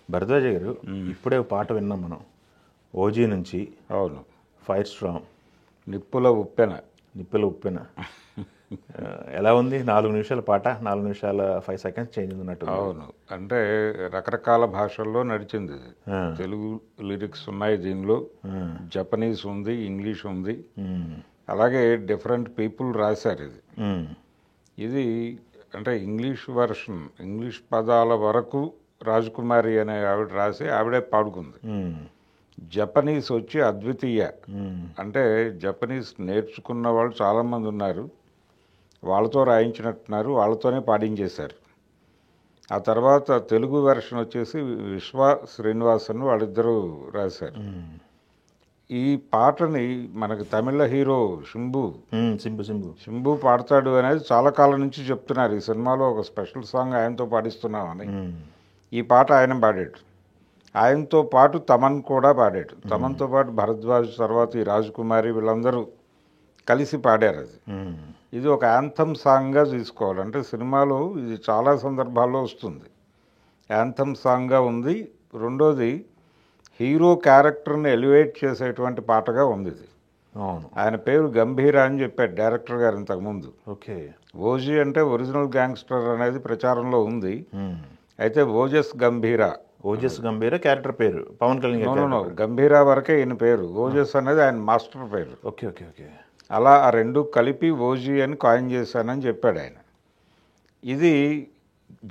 భరద్వాజ గారు ఇప్పుడే ఒక పాట విన్నాం మనం, ఓజీ నుంచి. అవును, ఫైర్ స్ట్రాంగ్, నిప్పుల ఉప్పెన. నిప్పుల ఉప్పెన. ఎలా ఉంది? 4 నిమిషాల పాట, 4 నిమిషాల 5 సెకండ్స్ చేంజ్ ఉన్నట్టు. అవును, అంటే రకరకాల భాషల్లో నడిచింది ఇది. తెలుగు లిరిక్స్ ఉన్నాయి దీనిలో, జపనీస్ ఉంది, ఇంగ్లీష్ ఉంది, అలాగే డిఫరెంట్ పీపుల్ రాశారు ఇది. ఇది అంటే ఇంగ్లీష్ వర్షన్, ఇంగ్లీష్ పదాల వరకు రాజకుమారి అనే ఆవిడ రాసి ఆవిడే పాడుకుంది. జపనీస్ వచ్చి అద్వితీయ, అంటే జపనీస్ నేర్చుకున్న వాళ్ళు చాలామంది ఉన్నారు, వాళ్ళతో రాయించినట్టున్నారు, వాళ్ళతోనే పాడించేశారు. ఆ తర్వాత తెలుగు వెర్షన్ వచ్చేసి విశ్వ శ్రీనివాసన్ వాళ్ళిద్దరూ రాశారు. ఈ పాటని మనకు తమిళ హీరో శంభు పాడతాడు అనేది చాలా కాలం నుంచి చెప్తున్నారు. ఈ సినిమాలో ఒక స్పెషల్ సాంగ్ ఆయనతో పాడిస్తున్నామని. ఈ పాట ఆయన పాడాడు, ఆయనతో పాటు తమన్ కూడా పాడాడు. తమన్తో పాటు భరద్వాజ్, తర్వాత ఈ రాజకుమారి, వీళ్ళందరూ కలిసి పాడారు. అది ఇది ఒక యాంథమ్ సాంగ్గా తీసుకోవాలి. అంటే సినిమాలో ఇది చాలా సందర్భాల్లో వస్తుంది, యాంథమ్ సాంగ్గా ఉంది. రెండోది హీరో క్యారెక్టర్ని ఎలివేట్ చేసేటువంటి పాటగా ఉంది ఇది. అవును, ఆయన పేరు గంభీర అని చెప్పాడు డైరెక్టర్ గారు ఇంతకుముందు. ఓకే. ఓజీ అంటే ఒరిజినల్ గ్యాంగ్స్టర్ అనేది ప్రచారంలో ఉంది, అయితే ఓజస్ గంభీర క్యారెక్టర్ పేరు పవన్ కళ్యాణ్. గంభీర వరకే ఈయన పేరు, ఓజస్ అనేది ఆయన మాస్టర్ పేరు. Okay okay okay. అలా ఆ రెండు కలిపి ఓజీ అని కాయిన్ చేశానని చెప్పాడు ఆయన. ఇది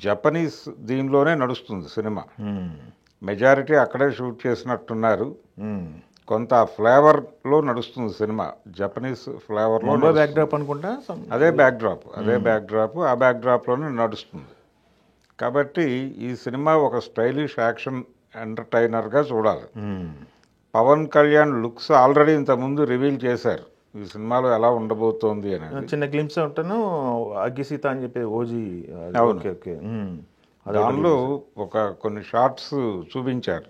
జపనీస్ దీనిలోనే నడుస్తుంది సినిమా, మెజారిటీ అక్కడే షూట్ చేసినట్టున్నారు. కొంత ఫ్లేవర్లో నడుస్తుంది సినిమా, జపనీస్ ఫ్లేవర్లో. బ్యాక్డ్రాప్ అనుకుంటా, అదే బ్యాక్డ్రాప్, ఆ బ్యాక్డ్రాప్లోనే నడుస్తుంది. కాబట్టి ఈ సినిమా ఒక స్టైలిష్ యాక్షన్ ఎంటర్టైనర్గా చూడాలి. పవన్ కళ్యాణ్ లుక్స్ ఆల్రెడీ ఇంతకుముందు రివీల్ చేశారు ఈ సినిమాలో ఎలా ఉండబోతోంది అని. చిన్న గ్లిమ్స్ ఉంటాను, అగ్గిసీత అని చెప్పి ఓజీ. Okay okay. దానిలో ఒక కొన్ని షార్ట్స్ చూపించారు.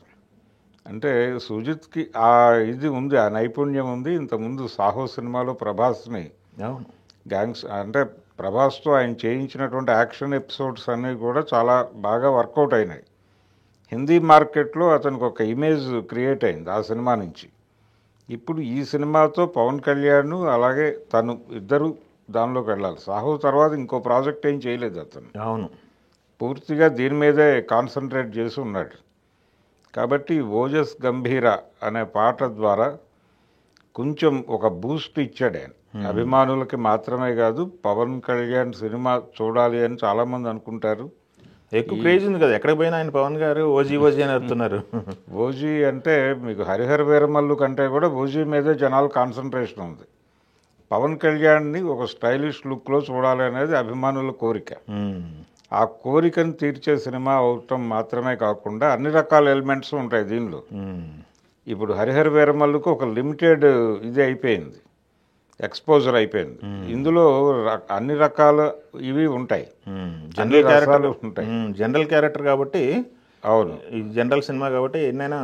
అంటే సుజిత్కి ఆ ఇది ఉంది, ఆ నైపుణ్యం ఉంది. ఇంతకుముందు సాహో సినిమాలో ప్రభాస్ని గ్యాంగ్స్ అంటే ప్రభాస్తో ఆయన చేయించినటువంటి యాక్షన్ ఎపిసోడ్స్ అన్నీ కూడా చాలా బాగా వర్కౌట్ అయినాయి. హిందీ మార్కెట్లో అతనికి ఒక ఇమేజ్ క్రియేట్ అయింది ఆ సినిమా నుంచి. ఇప్పుడు ఈ సినిమాతో పవన్ కళ్యాణ్ అలాగే తను ఇద్దరు దానిలోకి వెళ్ళాలి. సాహో తర్వాత ఇంకో ప్రాజెక్ట్ ఏం చేయలేదు అతను. అవును, పూర్తిగా దీని మీదే కాన్సన్ట్రేట్ చేసి ఉన్నాడు. కాబట్టి ఓజస్ గంభీర అనే పాట ద్వారా కొంచెం ఒక బూస్ట్ ఇచ్చాడు ఆయన. అభిమానులకి మాత్రమే కాదు, పవన్ కళ్యాణ్ సినిమా చూడాలి అని చాలామంది అనుకుంటారు. ఎక్కువ క్రేజ్ ఉంది కదా, ఎక్కడికి పోయినా ఆయన పవన్ గారు ఓజీ అని అడుగుతున్నారు. ఓజీ అంటే మీకు హరిహర వీరమల్లు కంటే కూడా ఓజీ మీదే జనాలు కాన్సన్ట్రేషన్ ఉంది. పవన్ కళ్యాణ్ని ఒక స్టైలిష్ లుక్లో చూడాలి అనేది అభిమానుల కోరిక. ఆ కోరికను తీర్చే సినిమా అవటం మాత్రమే కాకుండా అన్ని రకాల ఎలిమెంట్స్ ఉంటాయి దీనిలో. ఇప్పుడు హరిహర వీరమల్లుకు ఒక లిమిటెడ్ ఇది అయిపోయింది, ఎక్స్పోజర్ అయిపోయింది. ఇందులో అన్ని రకాల ఇవి ఉంటాయి, జనరల్ క్యారెక్టర్ ఉంటాయి. జనరల్ క్యారెక్టర్ కాబట్టి, అవును, ఈ జనరల్ సినిమా కాబట్టి ఎన్నైనా.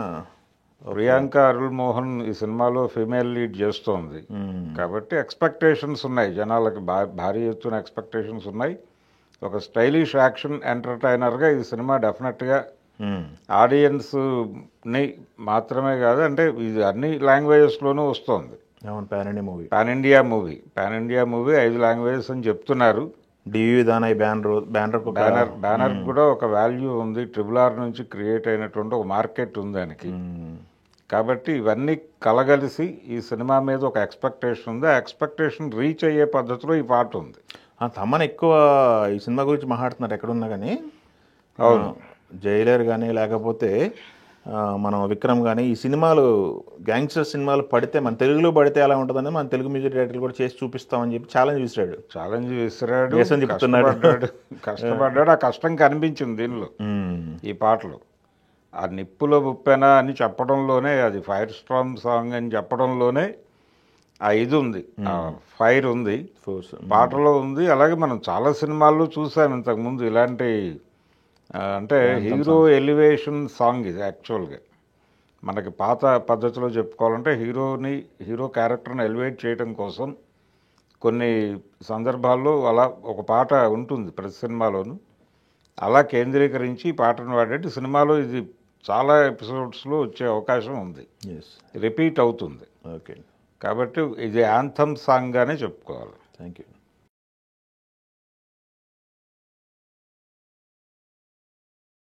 ప్రియాంక అరుళ్ మోహన్ ఈ సినిమాలో ఫీమేల్ లీడ్ చేస్తోంది కాబట్టి ఎక్స్పెక్టేషన్స్ ఉన్నాయి జనాలకి, భారీ ఎత్తున ఎక్స్పెక్టేషన్స్ ఉన్నాయి. ఒక స్టైలిష్ యాక్షన్ ఎంటర్టైనర్గా ఈ సినిమా డెఫినెట్గా ఆడియన్స్ని మాత్రమే కాదు, అంటే ఇది అన్ని లాంగ్వేజెస్లోనూ వస్తుంది. పాన్ ఇండియా మూవీ 5 లాంగ్వేజెస్ అని చెప్తున్నారు. బ్యానర్ కూడా ఒక వాల్యూ ఉంది, RRR నుంచి క్రియేట్ అయినటువంటి ఒక మార్కెట్ ఉంది దానికి. కాబట్టి ఇవన్నీ కలగలిసి ఈ సినిమా మీద ఒక ఎక్స్పెక్టేషన్ ఉంది. ఆ ఎక్స్పెక్టేషన్ రీచ్ అయ్యే పద్ధతిలో ఈ పాట ఉంది. తమన్ ఎక్కువ ఈ సినిమా గురించి మాట్లాడుతున్నారు ఎక్కడున్నా కానీ. అవును, జైలర్ కానీ లేకపోతే మనం విక్రమ్ కానీ, ఈ సినిమాలు గ్యాంగ్స్టర్ సినిమాలు పడితే, మన తెలుగులో పడితే ఎలా ఉంటుందని మన తెలుగు మ్యూజిక్ డైరెక్టర్లు కూడా చేసి చూపిస్తామని చెప్పి ఛాలెంజ్ విసిరాడు. కష్టపడ్డాడు. ఆ కష్టం కనిపించింది దీనిలో, ఈ పాటలో. ఆ నిప్పుల ఉప్పెన అని చెప్పడంలోనే, అది ఫైర్ స్ట్రామ్ సాంగ్ అని చెప్పడంలోనే ఆ ఇది ఉంది, ఆ ఫైర్ ఉంది పాటలో ఉంది. అలాగే మనం చాలా సినిమాల్లో చూసాం ఇంతకుముందు ఇలాంటి, అంటే హీరో ఎలివేషన్ సాంగ్ ఇది. యాక్చువల్గా మనకి పాత పద్ధతిలో చెప్పుకోవాలంటే హీరో క్యారెక్టర్ని ఎలివేట్ చేయడం కోసం కొన్ని సందర్భాల్లో అలా ఒక పాట ఉంటుంది ప్రతి సినిమాలోనూ. అలా కేంద్రీకరించి ఈ పాటను వాడేది. సినిమాలో ఇది చాలా ఎపిసోడ్స్లో వచ్చే అవకాశం ఉంది, ఎస్, రిపీట్ అవుతుంది. ఓకే, కాబట్టి ఇది యాంథమ్ సాంగ్గానే చెప్పుకోవాలి. Thank you.